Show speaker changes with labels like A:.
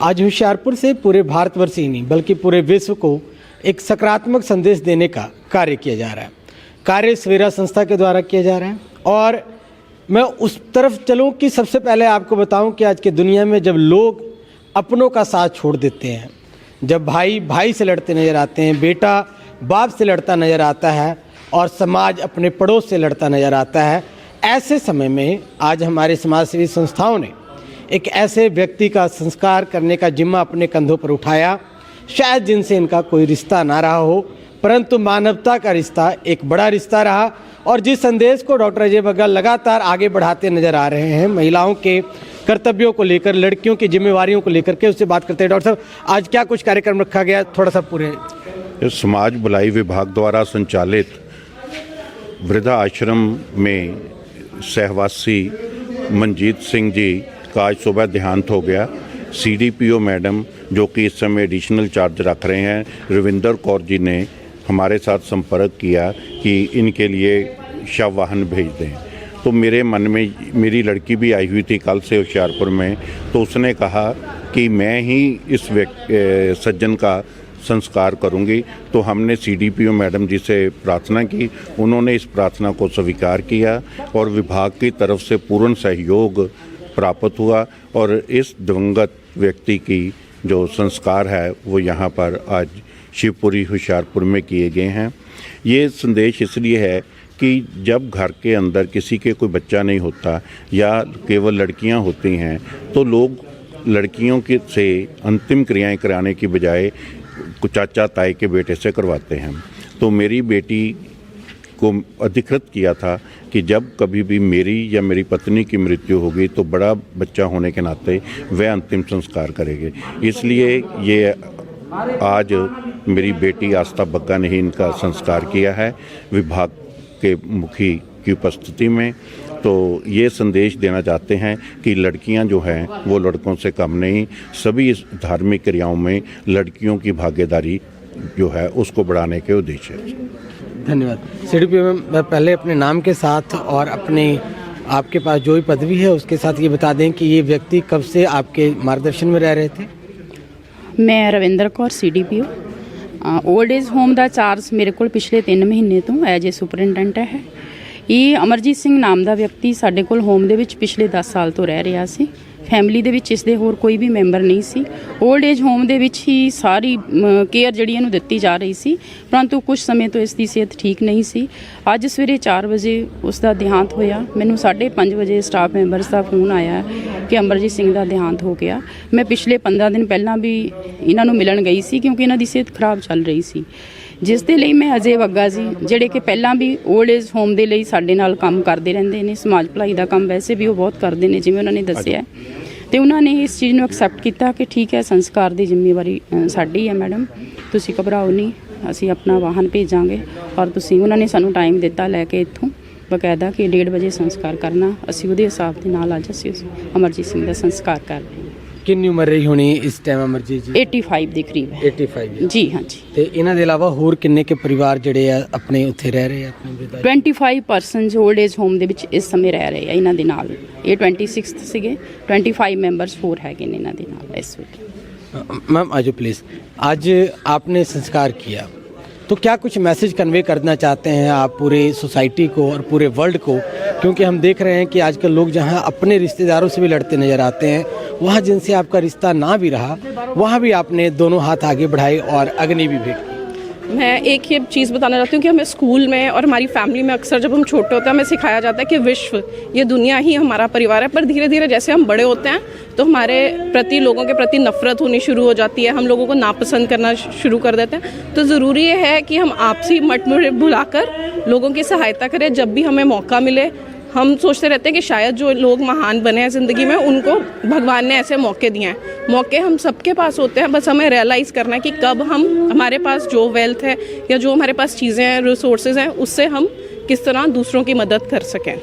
A: आज होशियारपुर से पूरे भारतवर्ष ही नहीं बल्कि पूरे विश्व को एक सकारात्मक संदेश देने का कार्य किया जा रहा है। कार्य सवेरा संस्था के द्वारा किया जा रहा है। और मैं उस तरफ चलूं कि सबसे पहले आपको बताऊं कि आज की दुनिया में जब लोग अपनों का साथ छोड़ देते हैं, जब भाई भाई से लड़ते नज़र आते हैं, बेटा बाप से लड़ता नज़र आता है और समाज अपने पड़ोस से लड़ता नज़र आता है, ऐसे समय में आज हमारे समाजसेवी संस्थाओं ने एक ऐसे व्यक्ति का संस्कार करने का जिम्मा अपने कंधों पर उठाया, शायद जिनसे इनका कोई रिश्ता ना रहा हो, परंतु मानवता का रिश्ता एक बड़ा रिश्ता रहा। और जिस संदेश को डॉक्टर अजय बग्गा लगातार आगे बढ़ाते नजर आ रहे हैं, महिलाओं के कर्तव्यों को लेकर, लड़कियों की जिम्मेवारियों को लेकर के, उससे बात करते हैं। डॉक्टर साहब, आज क्या कुछ कार्यक्रम रखा गया, थोड़ा सा पूरे।
B: समाज भलाई विभाग द्वारा संचालित वृद्धा आश्रम में सहवासी मनजीत सिंह जी का आज सुबह देहांत हो गया। CDPO मैडम, जो कि इस समय एडिशनल चार्ज रख रहे हैं, रविंदर कौर जी ने हमारे साथ संपर्क किया कि इनके लिए शव वाहन भेज दें। तो मेरे मन में, मेरी लड़की भी आई हुई थी कल से होशियारपुर में, तो उसने कहा कि मैं ही इस सज्जन का संस्कार करूंगी। तो हमने CDPO मैडम जी से प्रार्थना की, उन्होंने इस प्रार्थना को स्वीकार किया और विभाग की तरफ से पूर्ण सहयोग प्राप्त हुआ और इस दिवंगत व्यक्ति की जो संस्कार है वो यहाँ पर आज शिवपुरी होशियारपुर में किए गए हैं। ये संदेश इसलिए है कि जब घर के अंदर किसी के कोई बच्चा नहीं होता या केवल लड़कियाँ होती हैं, तो लोग लड़कियों के से अंतिम क्रियाएं कराने की बजाय चाचा ताई के बेटे से करवाते हैं। तो मेरी बेटी को अधिकृत किया था कि जब कभी भी मेरी या मेरी पत्नी की मृत्यु होगी तो बड़ा बच्चा होने के नाते वह अंतिम संस्कार करेंगे। इसलिए ये आज मेरी बेटी आस्था बग्गा ने ही इनका संस्कार किया है विभाग के मुखी की उपस्थिति में। तो ये संदेश देना चाहते हैं कि लड़कियां जो हैं वो लड़कों से कम नहीं, सभी इस धार्मिक क्रियाओं में लड़कियों की भागीदारी जो है उसको बढ़ाने के उद्देश्य है।
A: धन्यवाद। CDPO में मैं पहले अपने नाम के साथ और अपने आपके पास जो भी पदवी है उसके साथ ये बता दें कि ये व्यक्ति कब से आपके मार्गदर्शन में रह रहे थे।
C: मैं Ravinder Kaur CDPO old age home ਦਾ ਚਾਰਜ ਮੇਰੇ ਕੋਲ ਪਿਛਲੇ 3 ਮਹੀਨੇ ਤੋਂ ਐਜ ਏ ਸੁਪਰਿੰਟੈਂਡੈਂਟ ਹੈ। ਇਹ ਅਮਰਜੀਤ ਸਿੰਘ ਨਾਮ ਦਾ ਵਿਅਕਤੀ ਸਾਡੇ ਕੋਲ ਹੋਮ ਦੇ ਵਿੱਚ ਪਿਛਲੇ 10 ਸਾਲ ਤੋਂ ਰਹਿ ਰਿਹਾ ਸੀ। ਫੈਮਿਲੀ ਦੇ ਵਿੱਚ ਇਸ ਦੇ ਹੋਰ ਕੋਈ ਵੀ ਮੈਂਬਰ ਨਹੀਂ ਸੀ। ਓਲਡ ਏਜ ਹੋਮ ਦੇ ਵਿੱਚ ਹੀ ਸਾਰੀ ਕੇਅਰ ਜਿਹੜੀ ਇਹਨੂੰ ਦਿੱਤੀ ਜਾ ਰਹੀ ਸੀ, ਪਰੰਤੂ ਕੁਝ ਸਮੇਂ ਤੋਂ ਇਸ ਦੀ ਸਿਹਤ ਠੀਕ ਨਹੀਂ ਸੀ। ਅੱਜ ਸਵੇਰੇ 4 ਵਜੇ ਉਸ ਦਾ ਦੇਹਾਂਤ ਹੋਇਆ। ਮੈਨੂੰ 5:30 ਵਜੇ ਸਟਾਫ ਮੈਂਬਰਸ ਦਾ ਫੋਨ ਆਇਆ ਕਿ ਅਮਰਜੀਤ ਸਿੰਘ ਦਾ ਦੇਹਾਂਤ ਹੋ ਗਿਆ। ਮੈਂ ਪਿਛਲੇ 15 ਦਿਨ ਪਹਿਲਾਂ ਵੀ ਇਹਨਾਂ ਨੂੰ ਮਿਲਣ ਗਈ ਸੀ ਕਿਉਂਕਿ ਇਹਨਾਂ ਦੀ ਸਿਹਤ ਖਰਾਬ ਚੱਲ ਰਹੀ ਸੀ, ਜਿਸ ਦੇ ਲਈ ਮੈਂ ਅਜੇ ਬੱਗਾ ਜੀ, ਜਿਹੜੇ ਕਿ ਪਹਿਲਾਂ ਵੀ ਓਲਡ ਏਜ ਹੋਮ ਦੇ ਲਈ ਸਾਡੇ ਨਾਲ ਕੰਮ ਕਰਦੇ ਰਹਿੰਦੇ ਨੇ, ਸਮਾਜ ਭਲਾਈ ਦਾ ਕੰਮ ਵੈਸੇ ਵੀ ਉਹ ਬਹੁਤ ਕਰਦੇ ਨੇ ਜਿਵੇਂ ਉਹਨਾਂ ਨੇ ਦੱਸਿਆ, ਤੇ ਉਹਨਾਂ ਨੇ ਇਸ ਚੀਜ਼ ਨੂੰ ਐਕਸੈਪਟ ਕੀਤਾ ਕਿ ਠੀਕ ਹੈ ਸੰਸਕਾਰ ਦੀ ਜ਼ਿੰਮੇਵਾਰੀ ਸਾਡੀ ਹੈ ਮੈਡਮ, ਤੁਸੀਂ ਘਬਰਾਓ ਨਹੀਂ, ਅਸੀਂ ਆਪਣਾ ਵਾਹਨ ਭੇਜਾਂਗੇ। ਔਰ ਤੁਸੀਂ, ਉਹਨਾਂ ਨੇ ਸਾਨੂੰ ਟਾਈਮ ਦਿੱਤਾ ਲੈ ਕੇ ਇੱਥੋਂ ਬਕਾਇਦਾ ਕਿ 1:30 ਵਜੇ ਸੰਸਕਾਰ ਕਰਨਾ। ਅਸੀਂ ਉਹਦੇ ਹਿਸਾਬ ਦੇ ਨਾਲ ਅੱਜ ਅਸੀਂ ਅਮਰਜੀਤ ਸਿੰਘ ਦਾ ਸੰਸਕਾਰ ਕਰ ਰਹੇ ਹਾਂ।
A: ਕਿੰਨੀ ਉਮਰ ਰਹੀ ਹੋਣੀ ਇਸ ਟਾਈਮ ਅਮਰਜੀਤ ਜੀ?
C: 85 ਦੇ ਕਰੀਬ ਹੈ।
A: 85
C: ਜੀ ਹਾਂਜੀ।
A: ਤੇ ਇਹਨਾਂ ਦੇ ਇਲਾਵਾ ਹੋਰ ਕਿੰਨੇ ਕੇ ਪਰਿਵਾਰ ਜਿਹੜੇ ਆ ਆਪਣੇ ਉੱਥੇ ਰਹਿ ਰਹੇ ਆ ਆਪਣੇ?
C: 25 ਪਰਸਨਸ ਓਲਡ ਏਜ ਹੋਮ ਦੇ ਵਿੱਚ ਇਸ ਸਮੇਂ ਰਹਿ ਰਹੇ ਆ ਇਹਨਾਂ ਦੇ ਨਾਲ। ਇਹ 26 ਸੀਗੇ, 25 ਮੈਂਬਰਸ ਹੋਰ ਹੈਗੇ ਨੇ ਇਹਨਾਂ ਦੇ ਨਾਲ ਇਸ ਵੇਲੇ।
A: मैम आजो प्लीज़। आज आपने संस्कार किया तो क्या कुछ मैसेज कन्वे करना चाहते हैं आप पूरे सोसाइटी को और पूरे वर्ल्ड को, क्योंकि हम देख रहे हैं कि आजकल लोग जहां अपने रिश्तेदारों से भी लड़ते नज़र आते हैं, वहां जिनसे आपका रिश्ता ना भी रहा वहां भी आपने दोनों हाथ आगे बढ़ाए और अग्नि भी भेंट की।
D: मैं एक ये चीज़ बताना चाहती हूँ कि हमें स्कूल में और हमारी फैमिली में अक्सर जब हम छोटे होते हैं हमें सिखाया जाता है कि विश्व, ये दुनिया ही हमारा परिवार है। पर धीरे धीरे जैसे हम बड़े होते हैं तो हमारे प्रति, लोगों के प्रति नफ़रत होनी शुरू हो जाती है, हम लोगों को नापसंद करना शुरू कर देते हैं। तो ज़रूरी है कि हम आपसी मतभेद भुलाकर लोगों की सहायता करें। जब भी हमें मौका मिले, हम सोचते रहते हैं कि शायद जो लोग महान बने हैं ज़िंदगी में उनको भगवान ने ऐसे मौके दिए हैं। मौके हम सबके पास होते हैं, बस हमें रियलाइज़ करना है कि कब हम, हमारे पास जो वेल्थ है या जो हमारे पास चीज़ें हैं, रिसोर्सेज हैं, उससे हम किस तरह दूसरों की मदद कर सकें।